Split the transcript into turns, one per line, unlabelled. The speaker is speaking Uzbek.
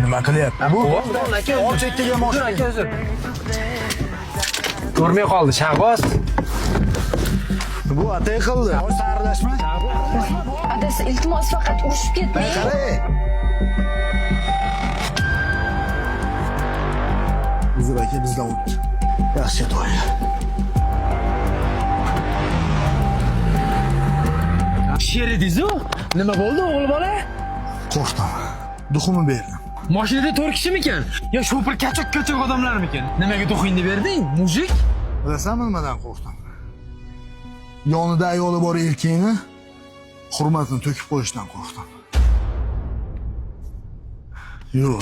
Nima qilyapti? Bu olib chetdagi mashina.
Ko'rmay qoldi, Shahboz.
Bu atay qildi. Sarlashma.
Adasi, iltimos faqat urushib ketmang.
Qarang. Uzr aka bizdan o'tdi. Yaxshi to'y.
Sher edingiz-ku? Nima bo'ldi, o'g'il bola?
Qo'rqdim. Duxumni berdim.
Mashinada 4 kishimikan? Yo, shopir kachoq odamlarmikan? Nimaga duxingni berding, mujik?
Bilasanmi nimadan qo'rqdim? Yonida ayoli bor erkakni hurmatini to'kib qo'yishdan qo'rqdim. Yo'q,